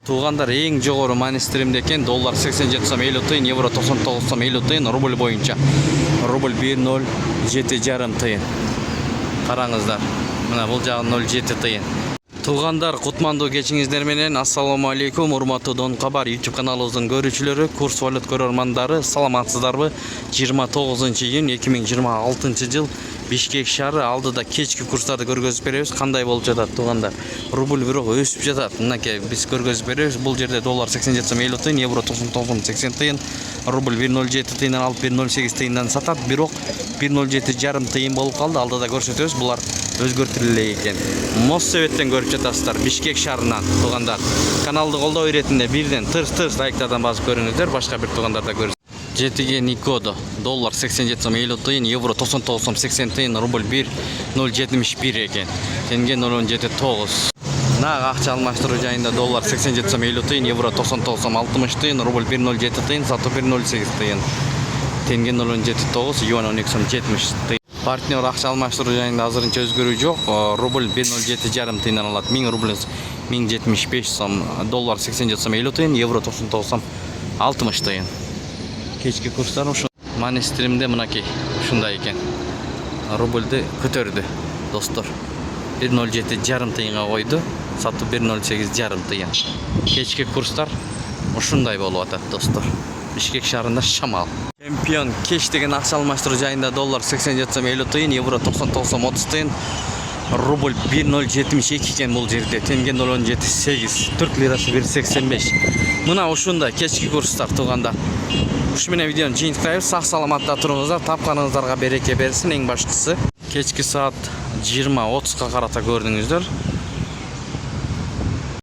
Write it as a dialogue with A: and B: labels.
A: Туугандар эң жогору манистиримде экен. Доллар 87 сом 50 тыйын, евро 99 сом 50 тыйын, рубль боюнча. Рубль 1.07 тыйын. Караңыздар. Мына бул жагы 0.7 тыйын. Туугандар, кутмандуу кечиңиздер менен. Ассаламу алейкум, урматтуу Дон Кабар YouTube каналыбыздын көрүүчүлөрү, курс валют көрөрмандары, саламатсыздарбы? 29-июнь 2026 жыл Бишкек шаары алдыда кечки курстарды көргөзүп беребиз. Кандай болуп жатат туугандар? Рубль бирок өсүп жатат. Мынакей биз көргөзүп беребиз. Бул жерде доллар 87 сом 50 тыйын, евро 99 сом 80 тыйын, рубль 1.07 тыйындан алып 1.08 тыйындан сатат. Бирок 1.07,5 тыйын болуп калды. Алдыда көрсөтөбүз. Булар өзгөртүлө экен. Моссоветтен көрүп жатасыздар Бишкек шаарынан туугандар. Каналды колдоо иретинде бирден тырс лайктардан басып көрүңүздөр. Башка бир туугандар да көрсө. Жетиге Никодо доллар 87 сом 50 тыйын, евро 99 сом 80 тыйын, рубль 1.071 экен. Тенге 0.79. Нага акча алмаштыруу жайында доллар 87 сом 50 тыйын, евро 99 сом 60 тыйын, рубль 1.07 тыйын, сатуу 1.08 тыйын. Тенге 0.79, юан 12 сом 70 тыйын. Партнер акча алмаштыруу жайында азырынча өзгөрүү жок. Рубль 1.07,5 тыйындан алат. 1000 рубль 1075 сом, доллар 87 сом 50 тыйын, евро 99 сом 60 тыйын. Кечки курстар ушу манистиримде мынакей ушундай экен. Рубльды көтөрдү достор. 1.07,5 тыйынга койду, сатуу 1.08,5 тыйын. Кечки курстар ушундай болуп атат достор. Бишкек шаарында шамал. Чемпион кеш деген акча алмаштыруу жайында доллар 87 сом 50 тыйын, евро 99 сом 30 тыйын, рубль 1.072 экен бул жерде. Тенге 0.78, түрк лирасы 1.85. Мына ушундай кечки курстар туугандар. Ушу менен видеону жыйынтыктайбыз. Сак саламатта туруңуздар, тапканыңыздарга береке берсин. Эң баштысы кечки саат 20:30га карата көрдүңүздөр.